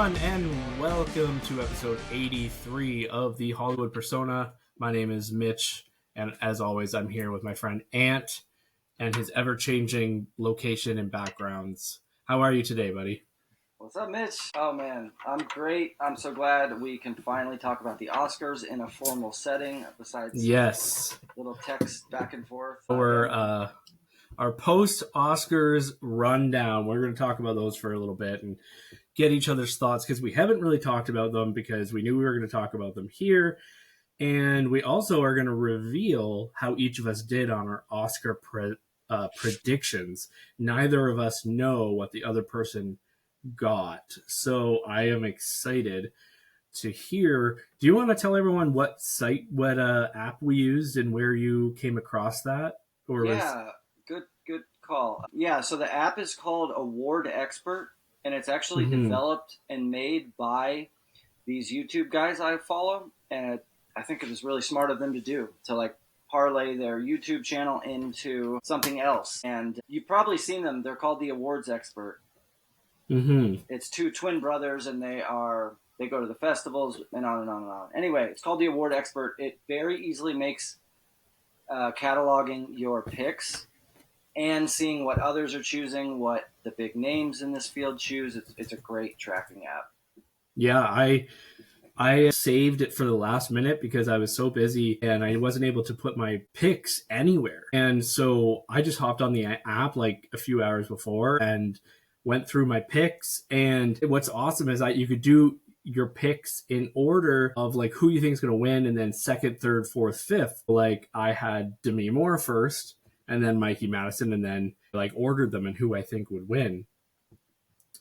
everyone, and welcome to episode 83 of the Hollywood Persona. My name is Mitch, and as always, I'm here with my friend Ant and his ever-changing location and backgrounds. How are you today, buddy? What's up, Mitch? Oh, man, I'm great. I'm so glad we can finally talk about the Oscars in a formal setting, besides Yes. little text back and forth. Our post-Oscars rundown. We're going to talk about those for a little bit and get each other's thoughts because we haven't really talked about them because we knew we were going to talk about them here. And we also are going to reveal how each of us did on our Oscar predictions. Neither of us know what the other person got. So I am excited to hear. Do you want to tell everyone what app we used and where you came across that? Good call. Yeah, so the app is called Award Expert, and it's actually developed and made by these YouTube guys I follow, and I think it was really smart of them to do, to parlay their YouTube channel into something else. And you've probably seen them. They're called the Awards Expert. It's two twin brothers, and they go to the festivals and on and on and on. Anyway, it's called the Award Expert. It very easily makes cataloging your picks and seeing what others are choosing, what the big names in this field choose. It's a great tracking app. Yeah, I saved it for the last minute because I was so busy and I wasn't able to put my picks anywhere. And so I just hopped on the app like a few hours before and went through my picks. And what's awesome is that you could do your picks in order of like who you think is going to win, and then second, third, fourth, fifth. Like I had Demi Moore first, and then Mikey Madison, and then ordered them and who I think would win,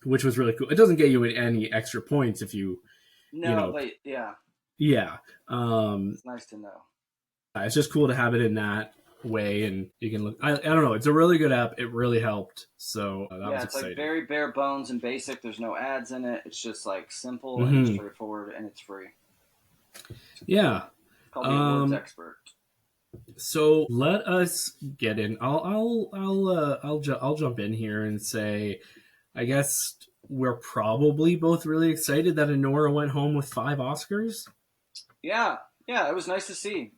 which was really cool. It doesn't get you any extra points if you, but yeah. Yeah. It's nice to know. It's just cool to have it in that way, and you can look. I don't know. It's a really good app. It really helped. So that was exciting. Like very bare bones and basic. There's no ads in it. It's just like simple and straightforward, and it's free. Yeah. It's called the Awards Expert. So let us get in. I'll jump in here and say, I guess we're probably both really excited that Anora went home with 5 Oscars. Yeah, it was nice to see.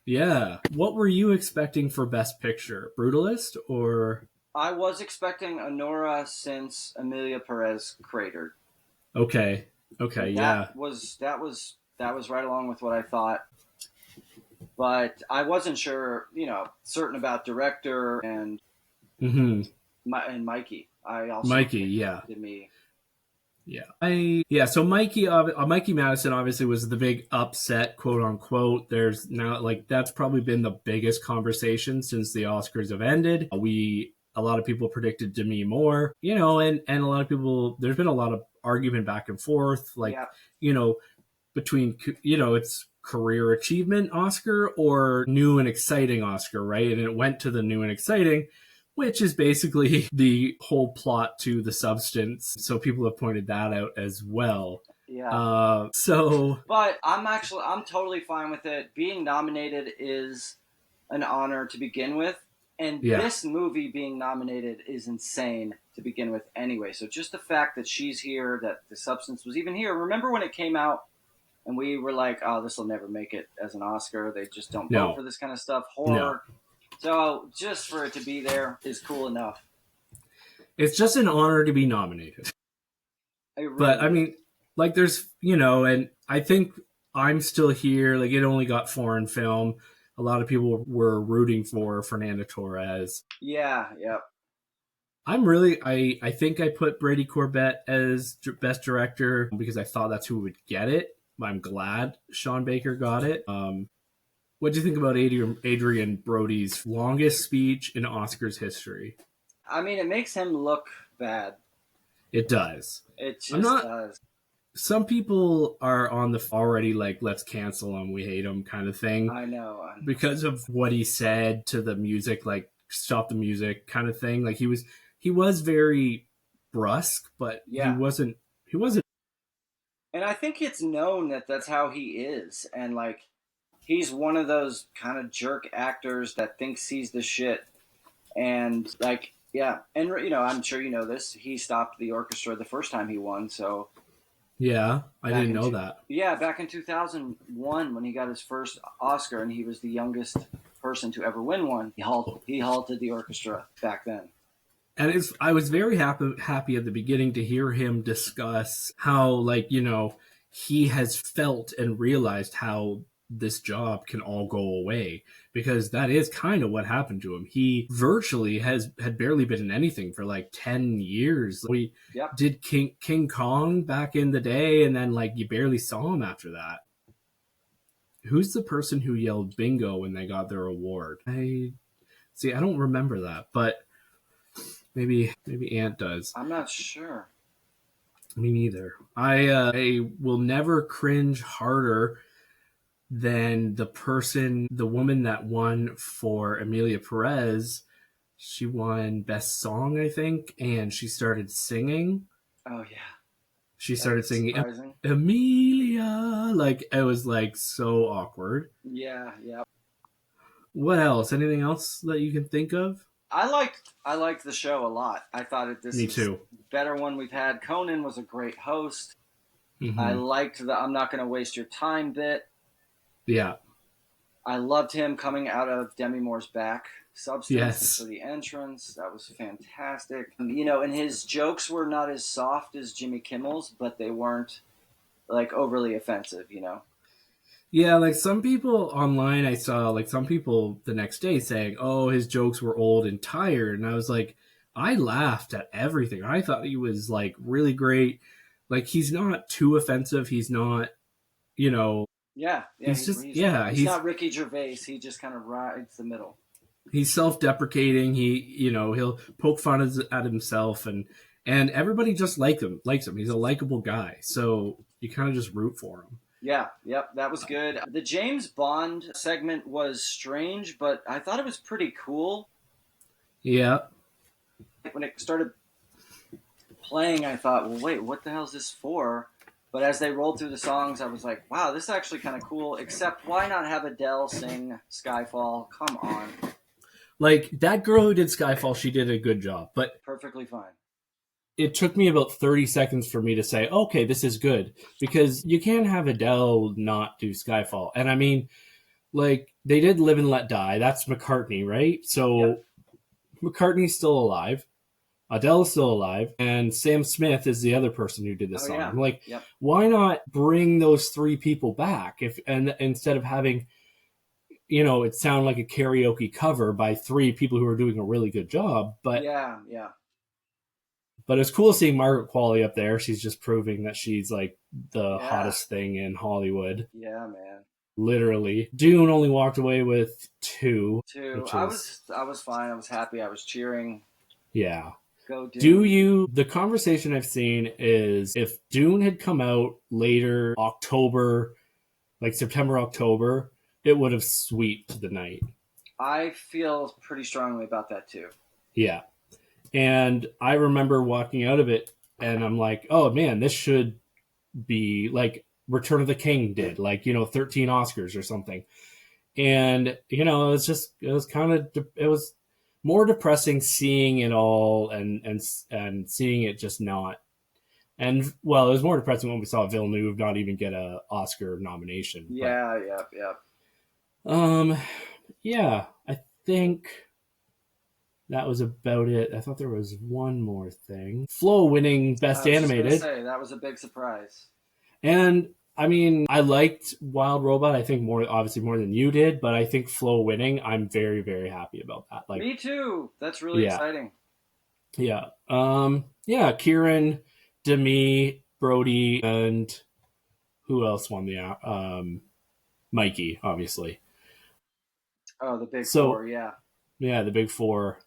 Yeah. What were you expecting for Best Picture? Brutalist or? I was expecting Anora since Emilia Perez cratered. Okay. That was right along with what I thought. But I wasn't sure, certain about director and and Mikey. To me. Yeah. So Mikey Madison obviously was the big upset, quote unquote. There's now that's probably been the biggest conversation since the Oscars have ended. A lot of people predicted Demi Moore, and a lot of people. There's been a lot of argument back and forth, between it's career achievement Oscar or new and exciting Oscar, right? And it went to the new and exciting, which is basically the whole plot to The Substance. So people have pointed that out as well. Yeah. But I'm totally fine with it. Being nominated is an honor to begin with. And this movie being nominated is insane to begin with anyway. So just the fact that she's here, that The Substance was even here. Remember when it came out and we were like, oh, this will never make it as an Oscar. They just don't vote for this kind of stuff. Horror. No. So just for it to be there is cool enough. It's just an honor to be nominated. But I mean, there's, and I think I'm still here. It only got foreign film. A lot of people were rooting for Fernando Torres. Yeah. I think I put Brady Corbett as best director because I thought that's who would get it. I'm glad Sean Baker got it. What do you think about Adrian Brody's longest speech in Oscars history? I mean, it makes him look bad. It does. It just does. Some people are on the already let's cancel him, we hate him kind of thing. I know. Because of what he said to the music, stop the music kind of thing. He was very brusque, but he wasn't. And I think it's known that that's how he is. And he's one of those kind of jerk actors that thinks he's the shit. And and I'm sure you know this. He stopped the orchestra the first time he won, so Yeah, I back didn't in know two, that. yeah, back in 2001 when he got his first Oscar, and he was the youngest person to ever win one. He halted the orchestra back then. And I was very happy at the beginning to hear him discuss how, like, he has felt and realized how this job can all go away, because that is kind of what happened to him. He virtually had barely been in anything for like 10 years. We Yep. did King Kong back in the day, and then like you barely saw him after that. Who's the person who yelled bingo when they got their award? I don't remember that, but maybe Ant does. I'm not sure. Me neither. I will never cringe harder than the woman that won for Amelia Perez. She won Best Song, I think, and she started singing. Oh yeah, She that started was singing surprising. Amelia. Like, it was like so awkward. Yeah, yeah. What else? Anything else that you can think of? I liked the show a lot. I thought this Me is too. better one we've had. Conan was a great host. I Hmm. liked the "I'm not going to waste your time" bit. Yeah. I loved him coming out of Demi Moore's back substance for Yes. the entrance. That was fantastic. And his jokes were not as soft as Jimmy Kimmel's, but they weren't like overly offensive. Yeah, like some people online, I saw like some people the next day saying, "Oh, his jokes were old and tired," and I was like, I laughed at everything. I thought he was like really great. Like, he's not too offensive. He's not, you know, Yeah, yeah. he's He's just he's yeah, he's not Ricky Gervais. He just kind of rides the middle. he's self-deprecating. He'll poke fun at himself, and everybody just likes him. He's a likable guy, so you kind of just root for him. Yeah, yep, that was good. The James Bond segment was strange, but I thought it was pretty cool. Yeah, When it started playing, I thought, well, wait, what the hell is this for? But as they rolled through the songs, I was like, wow, this is actually kind of cool. Except, why not have Adele sing Skyfall? Come on. like that girl who did Skyfall, she did a good job, but Perfectly fine. it took me about 30 seconds for me to say, okay, this is good, because you can't have Adele not do Skyfall. And I mean, like, they did Live and Let Die. That's McCartney, right? Yep. So McCartney's still alive. Adele's still alive. And Sam Smith is the other person who did the Oh, song. yeah. I'm like, Yep. why not bring those three people back and instead of having, it sound like a karaoke cover by three people who are doing a really good job. Yeah, yeah. But it's cool seeing Margaret Qualley up there. She's just proving that she's like the Yeah. hottest thing in Hollywood. Yeah, man. Literally. Dune only walked away with two, Too. which I is, was I was fine. I was happy. I was cheering. yeah. Go Dune. The conversation I've seen is if Dune had come out later, October, like September, October, it would have swept the night. I feel pretty strongly about that too. Yeah. And I remember walking out of it and I'm like, oh man, this should be like Return of the King did, like, 13 Oscars or something. And, it was more depressing seeing it all and seeing it just not. And well, it was more depressing when we saw Villeneuve not even get a Oscar nomination. But Yeah, yeah, yeah. um, yeah, I think that was about it. I thought there was one more thing. Flo winning Best I was just gonna Animated, say that was a big surprise. and I mean, I liked Wild Robot. I think obviously more than you did, but I think Flo winning, I'm very, very happy about that. Like, Me too. That's really yeah, exciting. yeah, yeah. Kieran, Demi, Brody, and who else won the Mikey, obviously. Oh, the big So four. Yeah. yeah, the big four,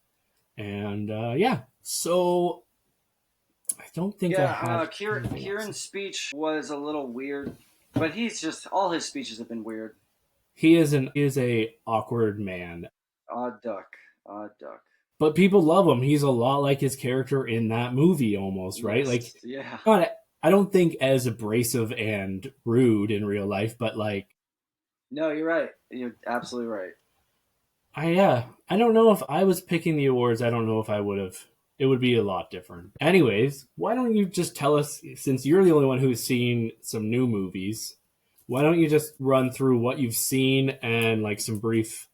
and yeah. So I don't think I Yeah. have anything else. Kieran's speech was a little weird, but he's just all his speeches have been weird. He is a awkward man, Odd duck. Odd duck. but people love him. He's a lot like his character in that movie, almost, right? Yes. Like, Yeah. not I don't think as abrasive and rude in real life, but like, No, you're right. You're absolutely right. I don't know if I was picking the awards. I don't know if I would have It would be a lot different. Anyways, why don't you just tell us, since you're the only one who's seen some new movies, why don't you just run through what you've seen and like some brief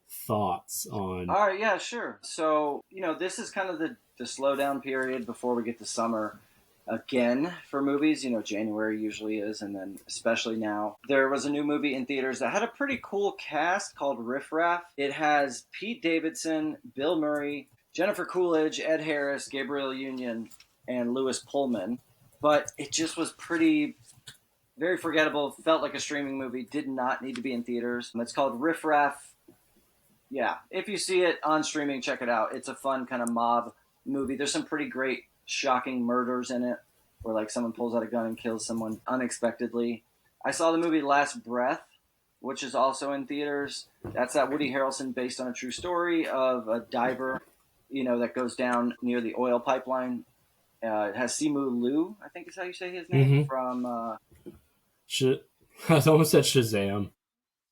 thoughts on. All right, yeah, sure. So, this is kind of the slowdown period before we get to summer again for movies. January usually is, and then especially now. There was a new movie in theaters that had a pretty cool cast called Riff Raff. It has Pete Davidson, Bill Murray, Jennifer Coolidge, Ed Harris, Gabriel Union, and Lewis Pullman. But it just was pretty, very forgettable. Felt like a streaming movie. Did not need to be in theaters. It's called Riff Raff. Yeah, if you see it on streaming, check it out. It's a fun kind of mob movie. There's some pretty great, shocking murders in it, where like someone pulls out a gun and kills someone unexpectedly. I saw the movie Last Breath, which is also in theaters. That's that Woody Harrelson based on a true story of a diver, that goes down near the oil pipeline. It has Simu Liu, I think is how you say his name, Mm-hmm. from I almost said Shazam.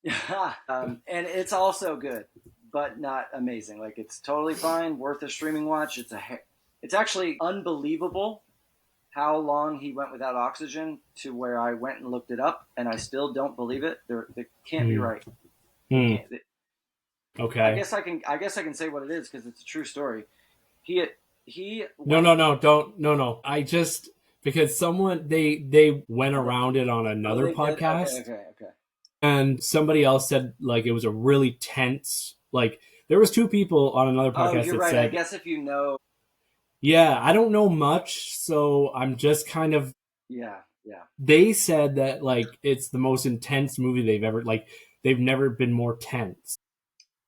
and it's also good, but not amazing. Like it's totally fine, worth a streaming watch. It's actually unbelievable how long he went without oxygen to where I went and looked it up, and I still don't believe it. They can't be right. Can't, Okay. I guess I can say what it is because it's a true story. He No. I just because someone they went around it on another podcast. Okay. And somebody else said like it was a really tense, like there was two people on another podcast you're that right. said, I guess if you know. yeah, I don't know much, so I'm just kind of. Yeah. They said that like it's the most intense movie they've ever like. They've never been more tense.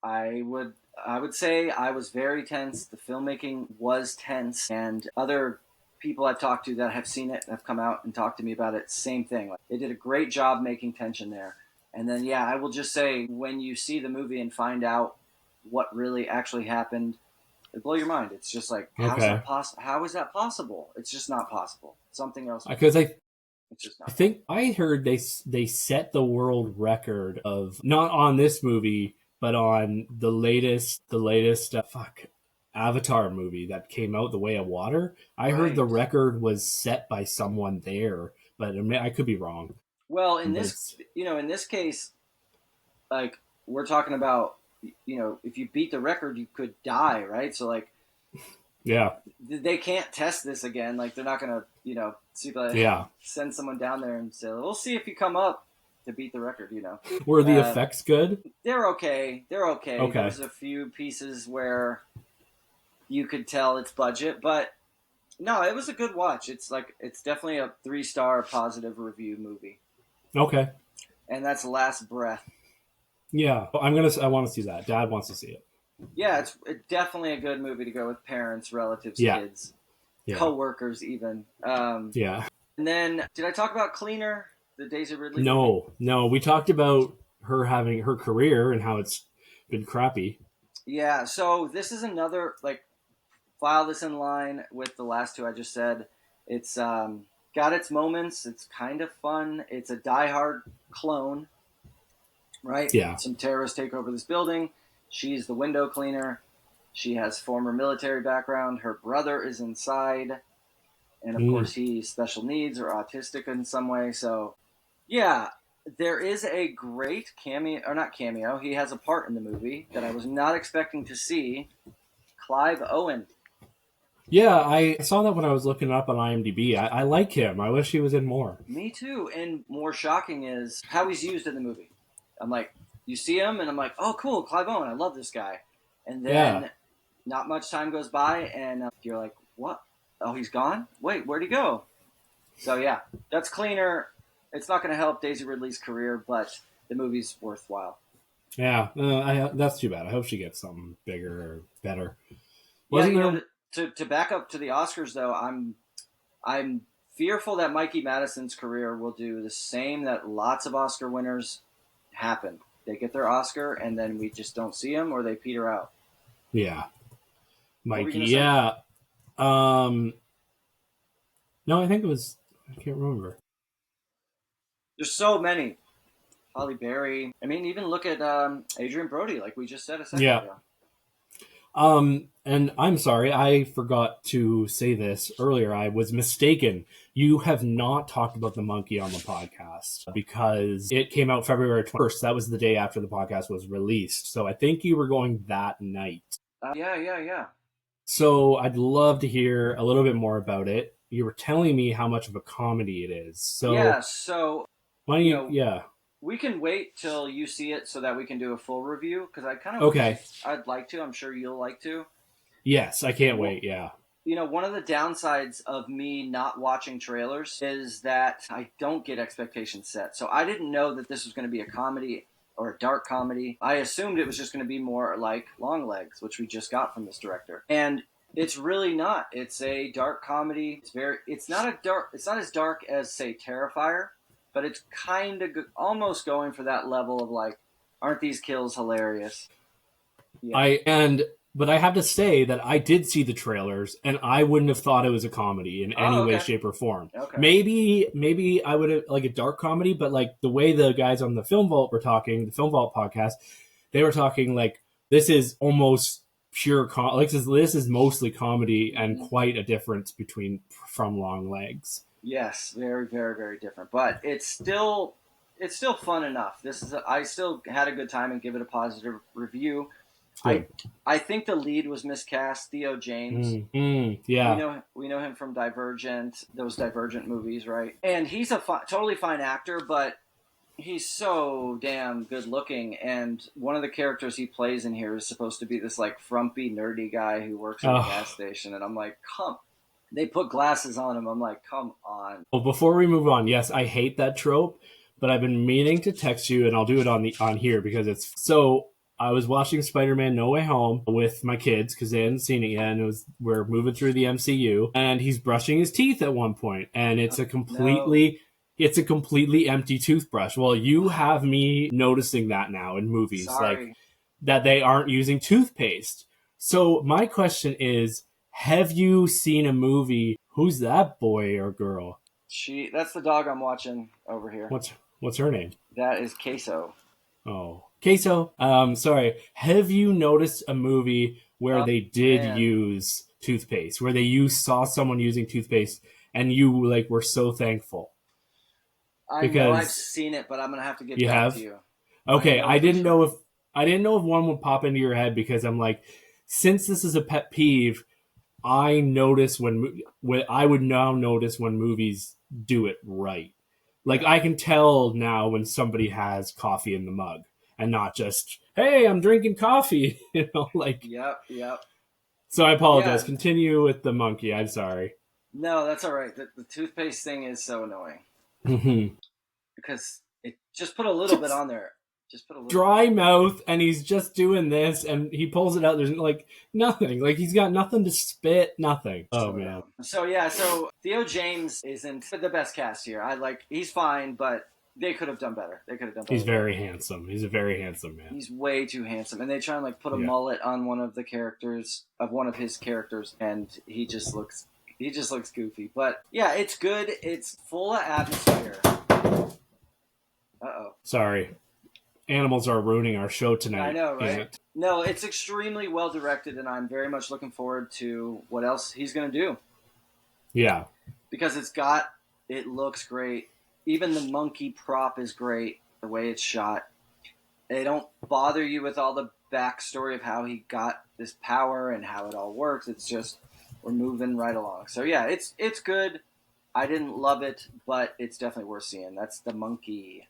I would say I was very tense. The filmmaking was tense, and other people I've talked to that have seen it have come out and talked to me about it. Same thing. Like, they did a great job making tension there. And then, yeah, I will just say when you see the movie and find out what really actually happened, it blow your mind. It's just like, Okay. How is that possible? It's just not possible. Something else. Because It's just not. I think I heard they set the world record of not on this movie, but on the latest Avatar movie that came out, The Way of Water. I heard the Right. record was set by someone there, but I could be wrong. Well, But it's, in this case, like we're talking about, if you beat the record, you could die, right? So like, yeah, they can't test this again. Like they're not gonna, see yeah. send someone down there and say, "We'll see if you come up to beat the record." Were the effects good? They're okay. Okay. There's a few pieces where you could tell it's budget, but no, it was a good watch. It's definitely a 3-star positive review movie. Okay. And that's Last Breath. Yeah, I want to see that. Dad wants to see it. Yeah, it's definitely a good movie to go with parents, relatives, Yeah. kids, Yeah. co-workers even. Yeah. And then, did I talk about Cleaner, the Daisy Ridley movie? No. We talked about her having her career and how it's been crappy. Yeah, so this is another, like, file this in line with the last two I just said. It's got its moments. It's kind of fun. It's a Die Hard clone, right? Yeah. Some terrorists take over this building. She's the window cleaner. She has former military background. Her brother is inside. And, of course, he's special needs or autistic in some way. So, yeah, there is a great cameo, or not cameo. He has a part in the movie that I was not expecting to see. Clive Owen. Yeah, I saw that when I was looking up on IMDb. I like him. I wish he was in more. Me too. And more shocking is how he's used in the movie. I'm like, you see him, and I'm like, oh, cool, Clive Owen. I love this guy. And then not much time goes by, and you're like, what? Oh, he's gone? Wait, where'd he go? So, yeah, that's Cleaner. It's not going to help Daisy Ridley's career, but the movie's worthwhile. Yeah, that's too bad. I hope she gets something bigger or better. To back up to the Oscars, though, I'm fearful that Mikey Madison's career will do the same that lots of Oscar winners happen. They get their Oscar, and then we just don't see them, or they peter out. Yeah. Mikey, say? yeah. No, I think it was, I can't remember. There's so many. Holly Berry. I mean, even look at Adrian Brody, like we just said a second ago. And I'm sorry, I forgot to say this earlier. I was mistaken. You have not talked about the monkey on the podcast because it came out February 21st. That was the day after the podcast was released. So I think you were going that night. Yeah. So I'd love to hear a little bit more about it. You were telling me how much of a comedy it is. Yeah, So so, why don't you you, know, yeah. we can wait till you see it so that we can do a full review, because I kind of Okay. I'd like to. I'm sure you'll like to. Yes, I can't Well, wait. Yeah. one of the downsides of me not watching trailers is that I don't get expectations set. So I didn't know that this was going to be a comedy or a dark comedy. I assumed it was just going to be more like Longlegs, which we just got from this director. And it's really not. It's a dark comedy. It's not as dark as, say, Terrifier, but it's kind of almost going for that level of like, aren't these kills hilarious? Yeah. But I have to say that I did see the trailers and I wouldn't have thought it was a comedy in any Oh, way, okay. shape, or form. Okay. Maybe I would have like a dark comedy, but like the way the guys on the Film Vault were talking, the Film Vault podcast, they were talking like this is almost like this is mostly comedy and quite a difference between from Long Legs. Yes, very, very, very different, but it's still fun enough. I still had a good time and give it a positive review. Good. I think the lead was miscast, Theo James. Yeah, we know him from Divergent, those Divergent movies, right? And he's a totally fine actor, but he's so damn good looking. And one of the characters he plays in here is supposed to be this like frumpy, nerdy guy who works at a gas station, and I'm like, come. They put glasses on him. I'm like, come on. Well, before we move on, yes, I hate that trope, but I've been meaning to text you, and I'll do it on here because it's so. I was watching Spider-Man: No Way Home with my kids because they hadn't seen it yet, and we're moving through the MCU, and he's brushing his teeth at one point, and it's a completely empty toothbrush. Well, you have me noticing that now in movies, like that they aren't using toothpaste. So my question is, have you seen a movie? Who's that boy or girl? That's the dog I'm watching over here. What's her name? That is Queso. Oh, Queso. Sorry. Have you noticed a movie where they did use toothpaste, where they saw someone using toothpaste, and you like were so thankful? I know I've seen it, but I'm gonna have to get back to you. Okay, I didn't know if one would pop into your head because I'm like, since this is a pet peeve, I notice when I would now notice when movies do it right. Like I can tell now when somebody has coffee in the mug and not just, hey, I'm drinking coffee, like. Yep. So I apologize. Yeah. Continue with the monkey. I'm sorry. No, that's all right. The toothpaste thing is so annoying. Mm-hmm. Because it just put a little bit on there. Just put a little dry mouth, and he's just doing this, and he pulls it out. There's like nothing. Like he's got nothing to spit. Nothing. Oh man. So Theo James isn't the best cast here. He's fine, but they could have done better. He's very handsome. He's a very handsome man. He's way too handsome, and they try and like put a mullet on one of his characters, and he just looks goofy. But yeah, it's good. It's full of atmosphere. Sorry. Animals are ruining our show tonight. I know, right? No, it's extremely well directed, and I'm very much looking forward to what else he's going to do. Yeah. Because it looks great. Even the monkey prop is great, the way it's shot. They don't bother you with all the backstory of how he got this power and how it all works. It's just, we're moving right along. So yeah, it's good. I didn't love it, but it's definitely worth seeing. That's the monkey.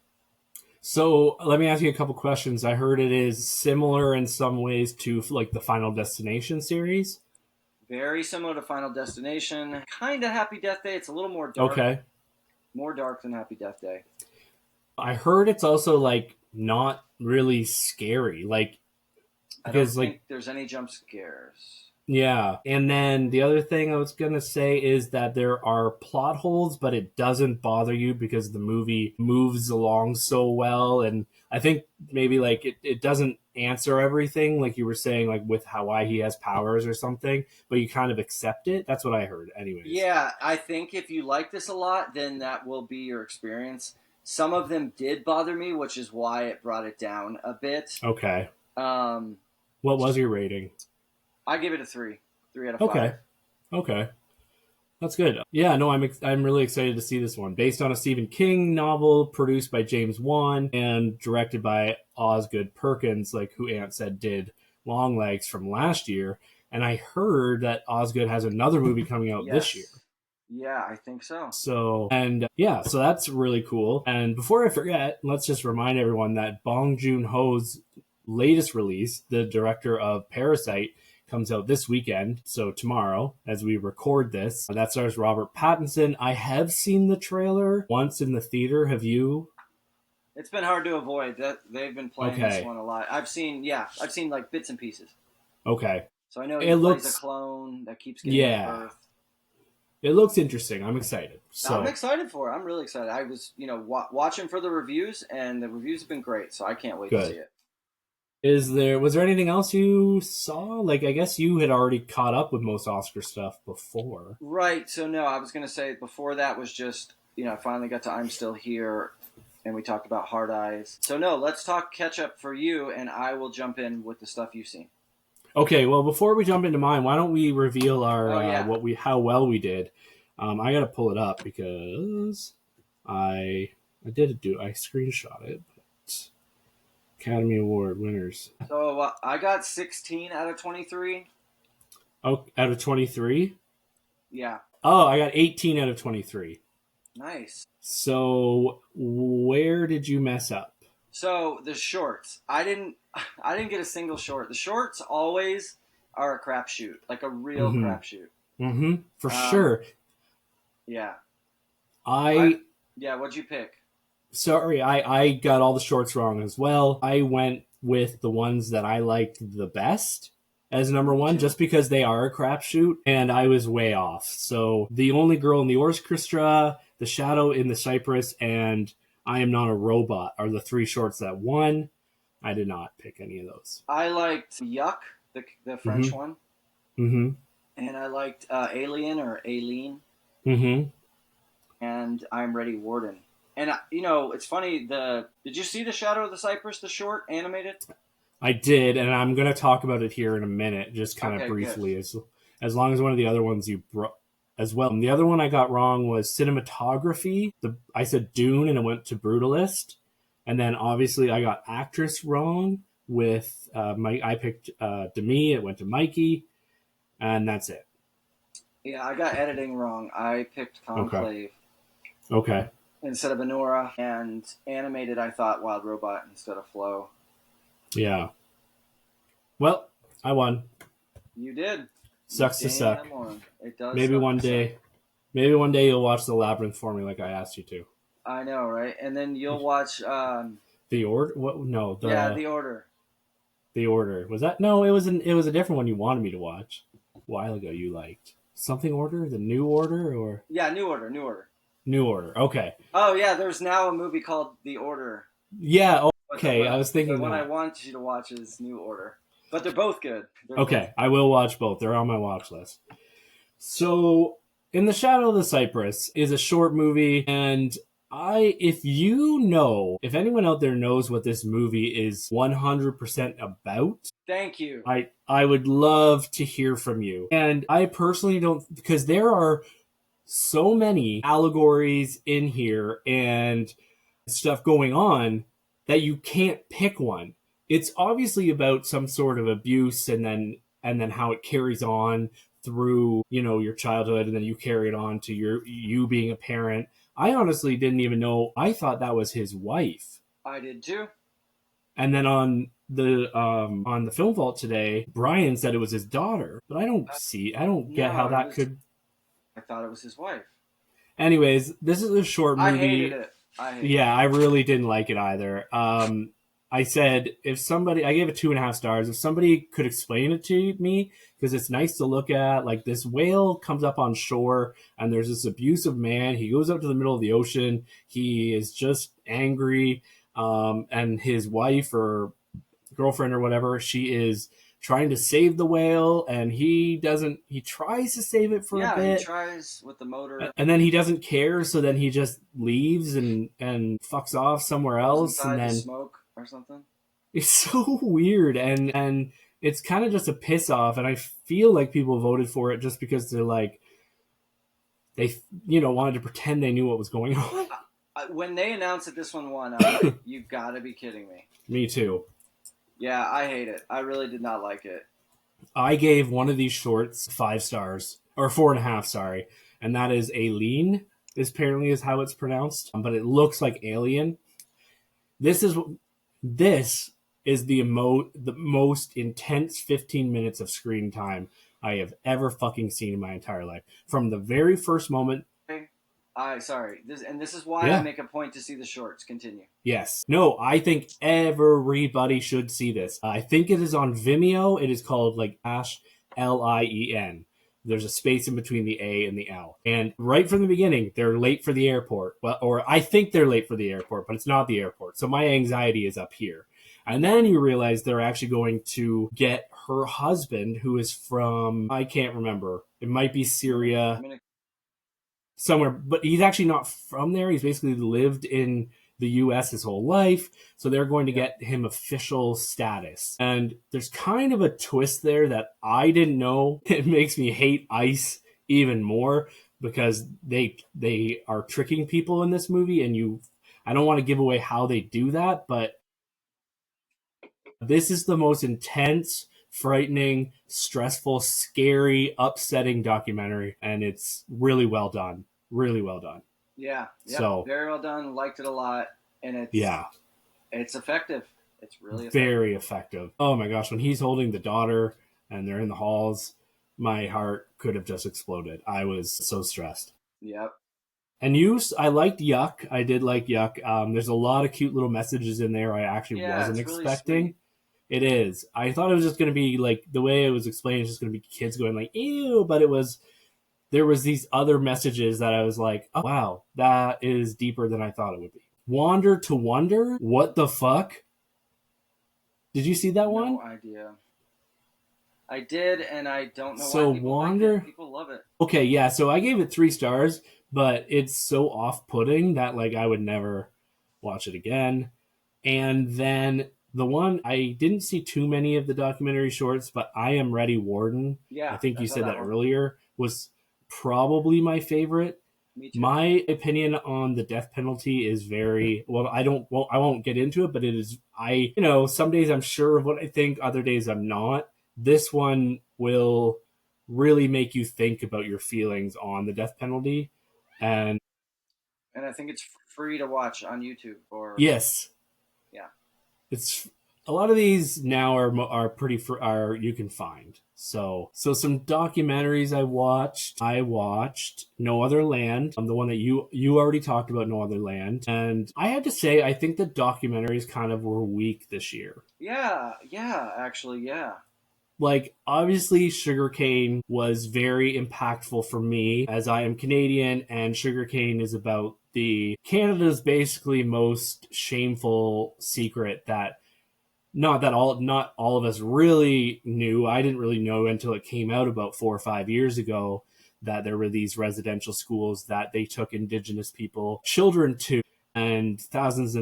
So let me ask you a couple questions. I heard it is similar in some ways to like the Final Destination series. Very similar to Final Destination. Kind of Happy Death Day. It's a little more dark. Okay. More dark than Happy Death Day. I heard it's also like not really scary. Like because I don't think there's any jump scares. Yeah. And then the other thing I was going to say is that there are plot holes, but it doesn't bother you because the movie moves along so well. And I think maybe like it doesn't answer everything, like you were saying, like with why he has powers or something, but you kind of accept it. That's what I heard anyways. Yeah, I think if you like this a lot, then that will be your experience. Some of them did bother me, which is why it brought it down a bit. Okay. What was your rating? I give it a 3, 3 out of 5. Okay. Okay. That's good. Yeah, no, I'm really excited to see this one. Based on a Stephen King novel, produced by James Wan and directed by Osgood Perkins, like who Ant said did Longlegs from last year. And I heard that Osgood has another movie coming out this year. Yes. Yeah, I think so. So, and yeah, so that's really cool. And before I forget, let's just remind everyone that Bong Joon-ho's latest release, the director of Parasite, comes out this weekend. So tomorrow, as we record this, that stars Robert Pattinson. I have seen the trailer once in the theater. Have you? It's been hard to avoid. That they've been playing this Okay. one a lot. I've seen like bits and pieces. Okay. So I know he It plays a looks, clone that keeps getting yeah, birth. it looks interesting. I'm excited. So, I'm excited for it. I'm really excited. I was, watching for the reviews, and the reviews have been great. So I can't wait to see good. it. Was there anything else you saw? Like, I guess you had already caught up with most Oscar stuff before. Right. So no, I was going to say before that was just, I finally got to I'm Still Here, and we talked about Hard Eyes. So no, let's talk catch up for you, and I will jump in with the stuff you've seen. Okay, well, before we jump into mine, why don't we reveal our Oh yeah. how well we did? I got to pull it up because I screenshot it. But Academy Award winners. So I got 16 out of 23. Oh, out of 23. Yeah. Oh, I got 18 out of 23. Nice. So where did you mess up? So the shorts, I didn't get a single short. The shorts always are a crapshoot, like a real crapshoot. Mm-hmm. For sure. Yeah. Yeah, what'd you pick? Sorry, I got all the shorts wrong as well. I went with the ones that I liked the best as number one, just because they are a crapshoot, and I was way off. So The Only Girl in the Orchestra, The Shadow in the Cypress, and I Am Not a Robot are the 3 shorts that won. I did not pick any of those. I liked Yuck, the French one. Mm-hmm. And I liked Alien or Aileen. Mm-hmm. And I'm Ready Warden. And, it's funny, did you see The Shadow of the Cypress, the short, animated? I did, and I'm going to talk about it here in a minute, just kind of briefly, as long as one of the other ones you brought as well. And the other one I got wrong was cinematography. I said Dune, and it went to Brutalist. And then, obviously, I got actress wrong with I picked Demi, it went to Mikey, and that's it. Yeah, I got editing wrong. I picked Conclave. Okay. Instead of Anora, and animated, I thought Wild Robot instead of Flow. Yeah. Well, I won. You did. Sucks to suck. It does. Maybe one day you'll watch The Labyrinth for me, like I asked you to. I know, right? And then you'll watch The Order. What? No. The Order. The Order was that? No, it was a different one you wanted me to watch a while ago. You liked something Order, the New Order, or New Order. New Order. Okay. Oh yeah, there's now a movie called The Order. Yeah. Okay. I was thinking the one I want you to watch is New Order, but they're both good. I will watch both. They're on my watch list. So, In the Shadow of the Cypress is a short movie, and if anyone out there knows what this movie is 100% about, thank you. I would love to hear from you. And I personally don't, because there are so many allegories in here and stuff going on that you can't pick one. It's obviously about some sort of abuse, and then how it carries on through, your childhood, and then you carry it on to you being a parent. I honestly didn't even know. I thought that was his wife. I did too. And then on the Film Vault today, Brian said it was his daughter, but I don't get how that could. I thought it was his wife. Anyways, this is a short movie. I hated it. I really didn't like it either. I said, I gave it 2.5 stars. If somebody could explain it to me, because it's nice to look at, like, this whale comes up on shore and there's this abusive man. He goes out to the middle of the ocean. He is just angry. And his wife or girlfriend or whatever, she is trying to save the whale, and he tries to save it for a bit. Yeah, he tries with the motor. And then he doesn't care, so then he just leaves and fucks off somewhere else. And then smoke or something. It's so weird. And it's kind of just a piss off, and I feel like people voted for it just because they're like they wanted to pretend they knew what was going on. When they announced that this one won, I was like, "You gotta be kidding me!" Me too. Yeah, I hate it. I really did not like it. I gave one of these shorts 5 stars or 4.5. Sorry, and that is Aileen. Is apparently is how it's pronounced, but it looks like Alien. This is this is the most intense 15 minutes of screen time I have ever fucking seen in my entire life. From the very first moment. Sorry. This is why I Yeah. make a point to see the shorts. Continue. Yes. No, I think everybody should see this. I think it is on Vimeo. It is called like Lien. There's a space in between the A and the L. And right from the beginning, they're late for the airport. Well, or I think they're late for the airport, but it's not the airport. So my anxiety is up here. And then you realize they're actually going to get her husband, who is from, I can't remember. It might be Syria, somewhere, but he's actually not from there. He's basically lived in the US his whole life. So they're going to get him official status. And there's kind of a twist there that I didn't know. It makes me hate ICE even more because they are tricking people in this movie, and I don't want to give away how they do that, but this is the most intense, frightening, stressful, scary, upsetting documentary, and it's really well done. Really well done. Yeah. So very well done. Liked it a lot, and it's effective. It's really effective. Very effective. Oh my gosh, when he's holding the daughter and they're in the halls, my heart could have just exploded. I was so stressed. Yep. And I liked Yuck. I did like Yuck. There's a lot of cute little messages in there I actually wasn't expecting. Really it is. I thought it was just going to be like the way it was explained. It's just going to be kids going like ew, but there was these other messages that I was like, oh, wow, that is deeper than I thought it would be. Wander to Wonder? What the fuck? Did you see that one? No idea. I did, and I don't know so why people Wander, like it. People love it. Okay, yeah, so I gave it 3 stars, but it's so off-putting that like I would never watch it again. And then the one, I didn't see too many of the documentary shorts, but I Am Ready Warden, Yeah, I think you said that one earlier, was probably my favorite. Me too. My opinion on the death penalty is very well. I won't get into it, but it is. Some days I'm sure of what I think, other days I'm not. This one will really make you think about your feelings on the death penalty, and I think it's free to watch on YouTube. Yes, yeah, it's a lot of these now are pretty you can find. So some documentaries I watched. I watched No Other Land. The one that you already talked about, No Other Land. And I had to say, I think the documentaries kind of were weak this year. Yeah, actually, yeah. Like, obviously, Sugarcane was very impactful for me as I am Canadian, and Sugarcane is about Canada's basically most shameful secret that not all of us really knew. I didn't really know until it came out about 4 or 5 years ago that there were these residential schools that they took Indigenous children to, and thousands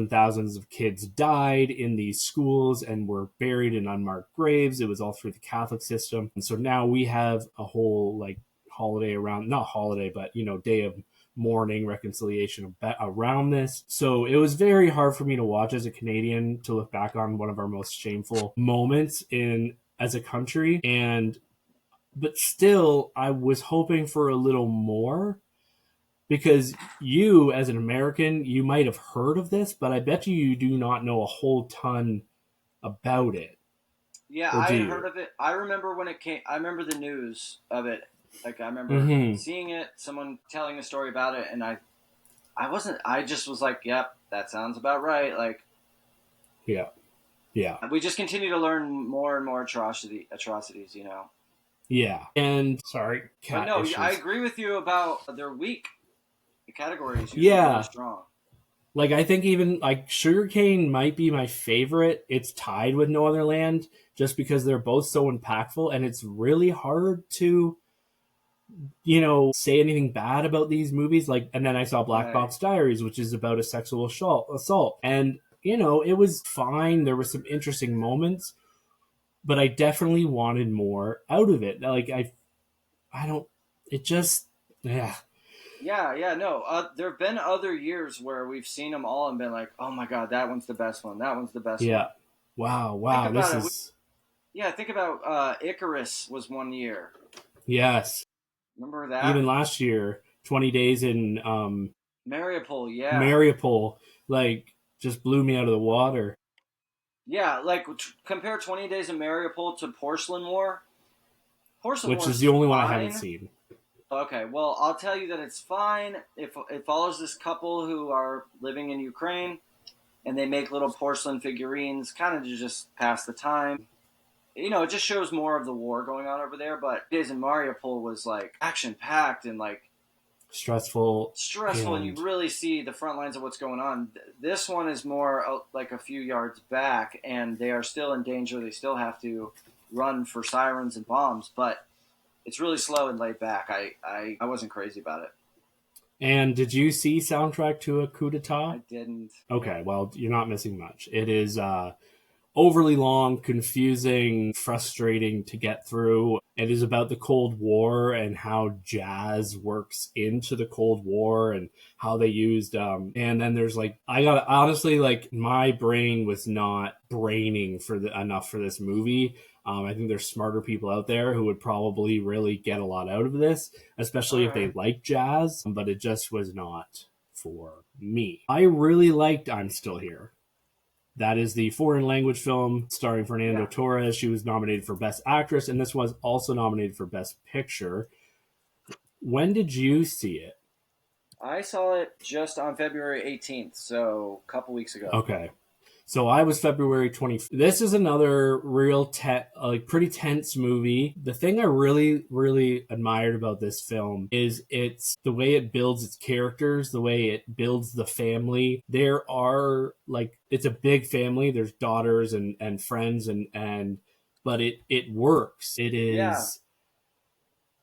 of kids died in these schools and were buried in unmarked graves. It was all through the Catholic system. And so now we have a whole like holiday around, not holiday, but day of mourning, reconciliation around this. So it was very hard for me to watch as a Canadian, to look back on one of our most shameful moments as a country. But still, I was hoping for a little more, because you, as an American, you might have heard of this, but I bet you do not know a whole ton about it. Yeah, I had heard of it. I remember when it came. I remember the news of it. Like, I remember seeing it, someone telling a story about it, and I just was like, yep, that sounds about right. Like, yeah. We just continue to learn more and more atrocities, Yeah. And, sorry, cat But no, issues. I agree with you about they're weak. The category is usually really strong. Like, I think even, like, Sugarcane might be my favorite. It's tied with No Other Land, just because they're both so impactful, and it's really hard to say anything bad about these movies. Like, and then I saw Black Box Diaries, which is about a sexual assault, and it was fine. There were some interesting moments, but I definitely wanted more out of it. Like I don't. It just yeah Yeah, yeah, no. There have been other years where we've seen them all and been like, "Oh my god, that one's the best one. That one's the best yeah. one." Think Wow. This about it. is Yeah, think about Icarus was one year. yes. Remember that? Even last year, 20 days in Mariupol, yeah, Mariupol, like just blew me out of the water. yeah. Like compare 20 Days in Mariupol to Porcelain War. Porcelain Which War is is the only one I haven't fine. seen. Okay, well, I'll tell you that it's fine. If it follows this couple who are living in Ukraine and they make little porcelain figurines, kind of to just pass the time. You know, it just shows more of the war going on over there. But Days in Mariupol was like action packed and like Stressful stressful, and you and really see the front lines of what's going on. This one is more like a few yards back, and they are still in danger. They still have to run for sirens and bombs, but it's really slow and laid back. I wasn't crazy about it. did you see soundtrack to a coup d'etat? I didn't. Okay, well you're not missing much. It is overly long, confusing, frustrating to get through. It is about the Cold War and how jazz works into the Cold War and how they used and then there's like I got honestly like my brain was not braining for the enough for this movie. I think there's smarter people out there who would probably really get a lot out of this, All especially if they right. like jazz, but it just was not for me. I really liked I'm Still Here. That is the foreign language film starring Fernando Yeah. Torres. She was nominated for Best Actress, and this was also nominated for Best Picture. When did you see it? I saw it just on February 18th, so a couple weeks ago. Okay. So I was February 20th. This is another real like pretty tense movie. The thing I really admired about this film is it's the way it builds its characters, the way it builds the family. There are like it's a big family. There's daughters and friends and but it works. It Yeah. is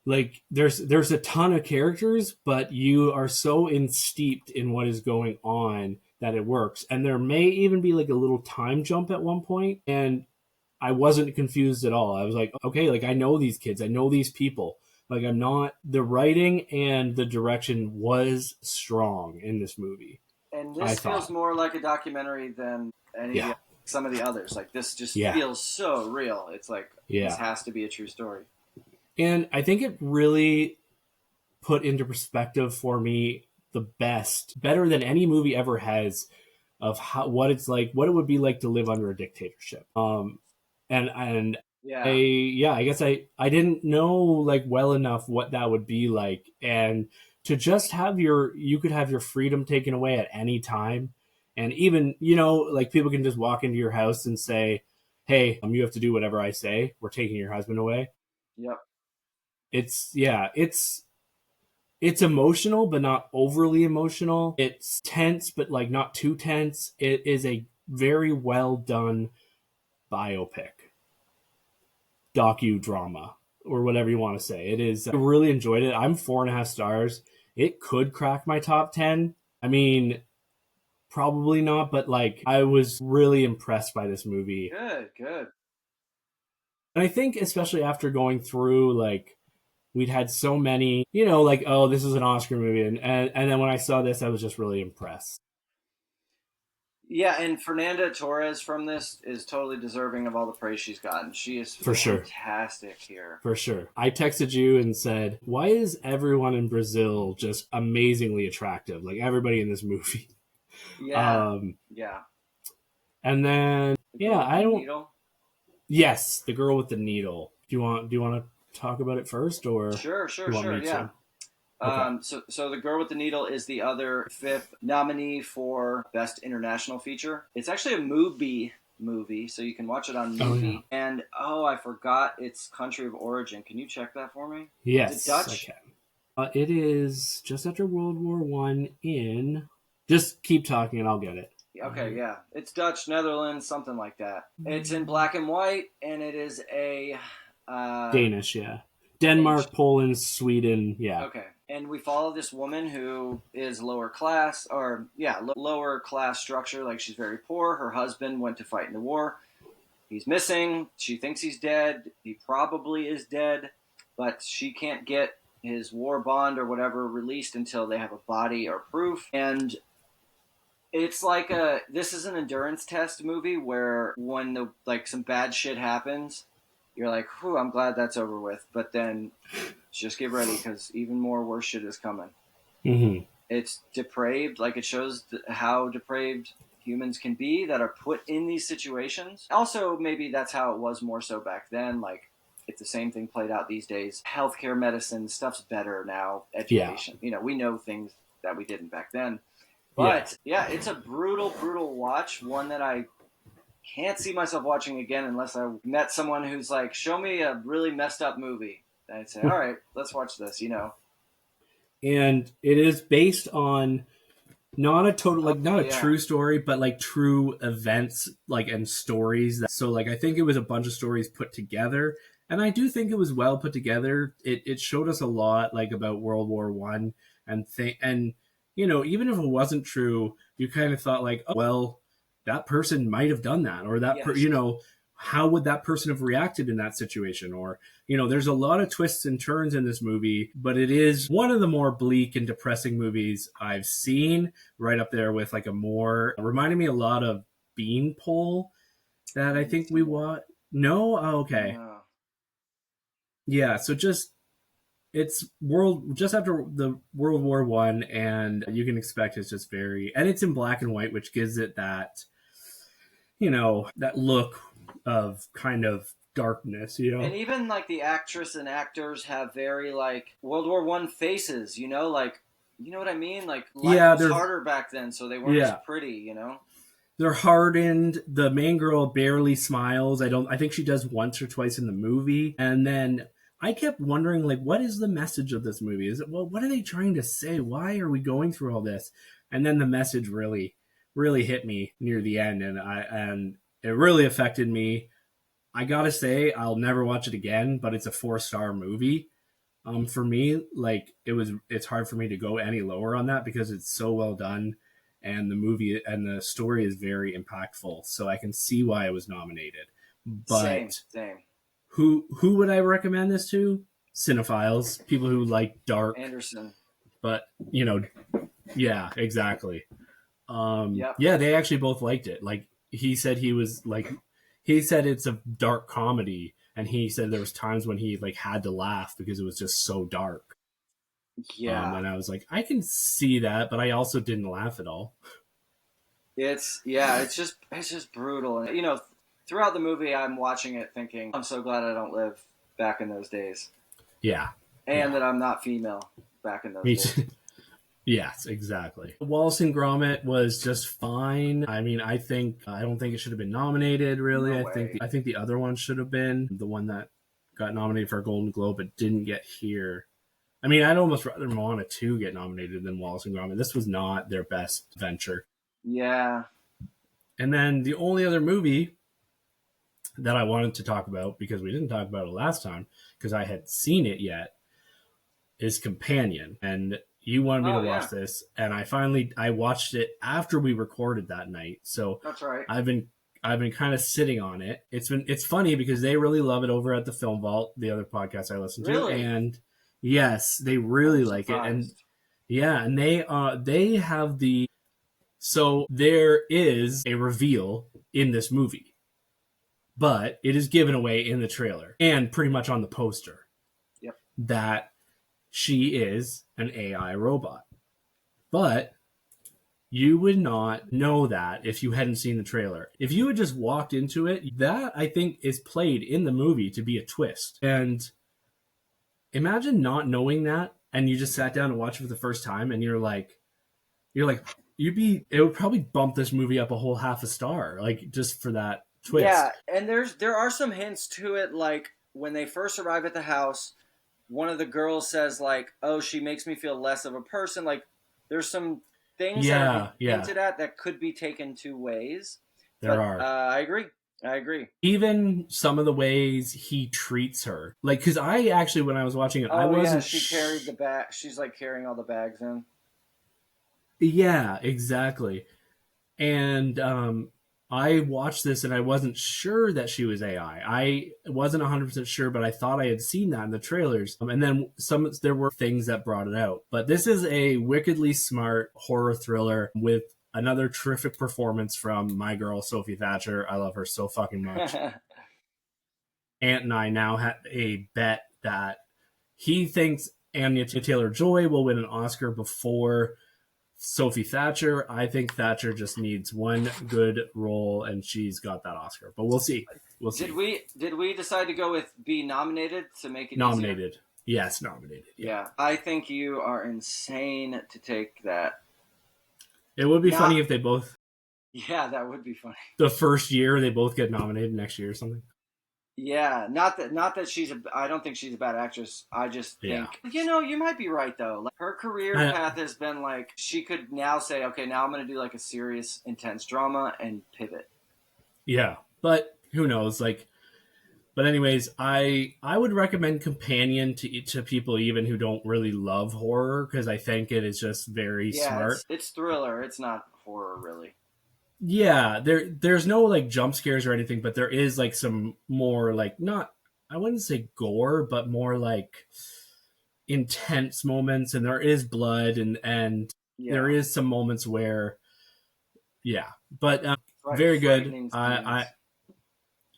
like there's a ton of characters, but you are so steeped in what is going on that it works. And there may even be like a little time jump at one point, and I wasn't confused at all. I was like, okay, like I know these kids, I know these people. Like I'm not the writing and the direction was strong in this movie. And I this feels thought, more like a documentary than yeah, some of the others. Like this just yeah, feels so real. It's like this yeah. has to be a true story. And I think it really put into perspective for me the better than any movie ever has of how what it's like, what it would be like to live under a dictatorship. And Yeah. I guess I didn't know like well enough what that would be like, and to just have you could have your freedom taken away at any time, and even like people can just walk into your house and say, "Hey, you have to do whatever I say. We're taking your husband away." Yep. It's emotional, but not overly emotional. It's tense, but like not too tense. It is a very well done biopic, docudrama, or whatever you want to say. It is. I really enjoyed it. I'm 4.5 stars. It could crack my top 10. I mean, probably not, but like I was really impressed by this movie. Good. Good. And I think especially after going through like we'd had so many, like, oh, this is an Oscar movie. And then when I saw this, I was just really impressed. Yeah, and Fernanda Torres from this is totally deserving of all the praise she's gotten. She is For sure. fantastic here. For sure. I texted you and said, why is everyone in Brazil just amazingly attractive? Like everybody in this movie. Yeah. Um, Yeah. and then, The girl yeah, with the I don't, needle. yes, the girl with the needle. Do you want to talk about it first or do Sure, sure, you want sure. me Yeah. to? Okay. So the girl with the needle is the other fifth nominee for best international feature. It's actually a movie, so you can watch it on Oh, yeah. movie. And I forgot its country of origin. Can you check that for me? Is it Yes, I Dutch? can. It is just after World War One in. Just keep talking and I'll get it. Okay, yeah, it's Dutch, Netherlands, something like that. It's in black and white, and it is a Danish, yeah. Danish. Denmark, Poland, Sweden, yeah. Okay, and we follow this woman who is lower class, or yeah, lower class structure. Like she's very poor. Her husband went to fight in the war. he's missing. She thinks he's dead. He probably is dead, but she can't get his war bond or whatever released until they have a body or proof. And it's like this is an endurance test movie where when the like some bad shit happens, you're like, whew, I'm glad that's over with. But then just get ready because even more worse shit is coming. Mm-hmm. It's depraved. Like it shows how depraved humans can be that are put in these situations. Also, maybe that's how it was more so back then. Like if the same thing played out these days, healthcare, medicine, stuff's better now. Yeah. Education, we know things that we didn't back then. Yeah. But yeah, it's a brutal watch. One that I can't see myself watching again unless I met someone who's like, show me a really messed up movie. And I'd say, all right, let's watch this, And it is based on not a total, like, not a yeah. true story, but like true events, like, and stories. So, like, I think it was a bunch of stories put together. And I do think it was well put together. It showed us a lot, like, about World War One and even if it wasn't true, you kind of thought like, oh, well, that person might have done that, or Yes. how would that person have reacted in that situation? Or, there's a lot of twists and turns in this movie, but it is one of the more bleak and depressing movies I've seen, right up there with like reminding me a lot of Beanpole that I think we watched. No? Oh, okay. No. Yeah, so it's just after the World War One, and you can expect it's just and it's in black and white, which gives it that look of kind of darkness. And even like the actress and actors have very like World War One faces, like you know what I mean? Like life Yeah, was harder back then, so they weren't as pretty. They're hardened. The main girl barely smiles. I think she does once or twice in the movie. And then I kept wondering, like, what is the message of this movie? Is it, well, what are they trying to say? Why are we going through all this? And then the message really, really hit me near the end, and it really affected me. I gotta say, I'll never watch it again, but it's a 4-star movie. For me, like, it's hard for me to go any lower on that because it's so well done, and the movie and the story is very impactful. So I can see why it was nominated. Same, But same. who would I recommend this to? Cinephiles, people who like dark, Anderson. but yeah, exactly. Yep. Yeah, they actually both liked it. Like he said it's a dark comedy, and he said there was times when he like had to laugh because it was just so dark. Yeah. And I was like, I can see that, but I also didn't laugh at all. It's just brutal. And throughout the movie I'm watching it thinking, I'm so glad I don't live back in those days. Yeah. And Yeah. that I'm not female back in those Me days. too. Yes, exactly. Wallace and Gromit was just fine. I mean, I don't think it should have been nominated. Really, No I way. think the other one should have been the one that got nominated for a Golden Globe but didn't get here. I mean, I'd almost rather Moana 2 get nominated than Wallace and Gromit. This was not their best venture. Yeah. And then the only other movie that I wanted to talk about, because we didn't talk about it last time, because I had seen it yet, is Companion. And you wanted me to Oh watch yeah. this, and I watched it after we recorded that night. So That's right. I've been kind of sitting on it. It's funny because they really love it over at the Film Vault, the other podcast I listen to, Really? and yes, they really I'm like it. And surprised. yeah, and they have so there is a reveal in this movie, but it is given away in the trailer and pretty much on the poster Yep. that she is an AI robot. But you would not know that if you hadn't seen the trailer. If you had just walked into it, that I think is played in the movie to be a twist. And imagine not knowing that, and you just sat down and watched it for the first time, and it would probably bump this movie up a whole half a star, like, just for that Yeah, twist. and there are some hints to it, like when they first arrive at the house, one of the girls says like, "Oh, she makes me feel less of a person." Like, there's some things that are Yeah, yeah, hinted at that could be taken two ways. there But are. I agree. I agree. Even some of the ways he treats her, like, because I actually, when I was watching it, I Oh yeah, wasn't. she carried the bag. She's like carrying all the bags in. Yeah, exactly. And I watched this and I wasn't sure that she was AI. I wasn't 100% sure, but I thought I had seen that in the trailers. And then there were things that brought it out. But this is a wickedly smart horror thriller with another terrific performance from my girl, Sophie Thatcher. I love her so fucking much. Ant and I now have a bet that he thinks Anya Taylor-Joy will win an Oscar before Sophie Thatcher. I think Thatcher just needs one good role, and she's got that Oscar. But we'll see. We'll see. Did we decide to go with be nominated to make it nominated? Easier? Yes, nominated. Yeah, I think you are insane to take that. It would be funny if they both. Yeah, that would be funny. The first year they both get nominated next year or something. Yeah, not that she's I don't think she's a bad actress. I just think you might be right though. Like, her career path has been like she could now say, okay, now I'm going to do like a serious, intense drama and pivot. Yeah, but who knows? Like, but anyways, I would recommend Companion to people even who don't really love horror, because I think it is just very smart. It's thriller. It's not horror really. Yeah, there's no like jump scares or anything, but there is like some more like, not, I wouldn't say gore, but more like intense moments, and there is blood and there is some moments where but very good. I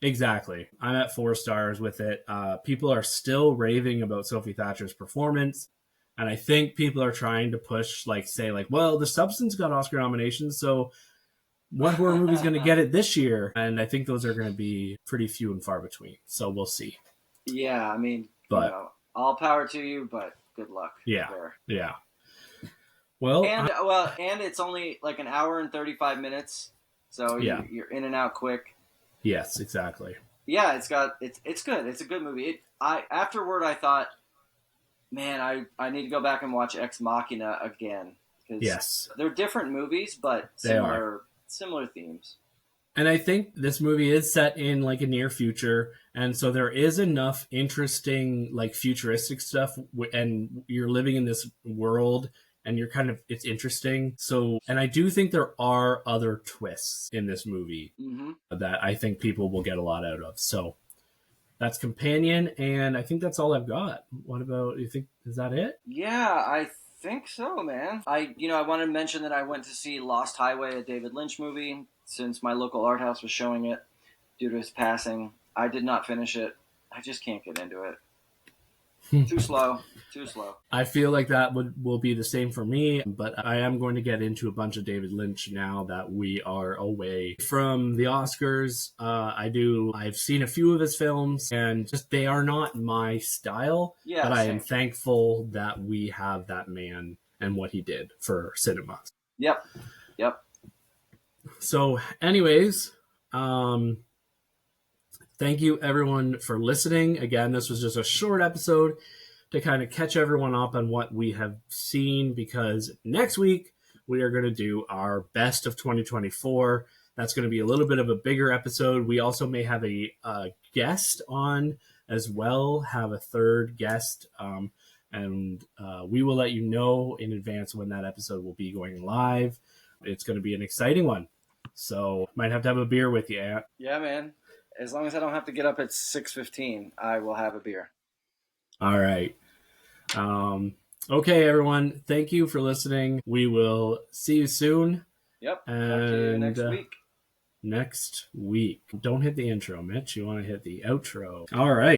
exactly. I'm at 4 stars with it. People are still raving about Sophie Thatcher's performance, and I think people are trying to push say well, The Substance got Oscar nominations, so what horror movie's going to get it this year? And I think those are going to be pretty few and far between. So we'll see. Yeah, I mean, but all power to you, but good luck. Yeah, there. Yeah. Well, and it's only like an hour and 35 minutes, so you're in and out quick. Yes, exactly. Yeah, it's good. It's a good movie. Afterward I thought, man, I need to go back and watch Ex Machina again, because they're different movies, but similar themes. And I think this movie is set in like a near future, and so there is enough interesting like futuristic stuff, and you're living in this world and you're it's interesting. So, and I do think there are other twists in this movie that I think people will get a lot out of. So that's Companion, and I think that's all I've got. What about, you think, is that it? Yeah, I think so, man. I wanted to mention that I went to see Lost Highway, a David Lynch movie, since my local art house was showing it due to his passing. I did not finish it. I just can't get into it. Too slow. I feel like that will be the same for me, but I am going to get into a bunch of David Lynch now that we are away from the Oscars. I've seen a few of his films, and just they are not my style, but I am thankful that we have that man and what he did for cinema. Yep. So anyways, thank you everyone for listening. Again, this was just a short episode to kind of catch everyone up on what we have seen, because next week we are going to do our best of 2024. That's going to be a little bit of a bigger episode. We also may have a guest on as well, have a third guest, and we will let you know in advance when that episode will be going live. It's going to be an exciting one. So might have to have a beer with you, Ant. Yeah, man. As long as I don't have to get up at 6:15, I will have a beer. All right. Okay, everyone. Thank you for listening. We will see you soon. Yep. And talk to you next week. Next week. Don't hit the intro, Mitch. You want to hit the outro. All right.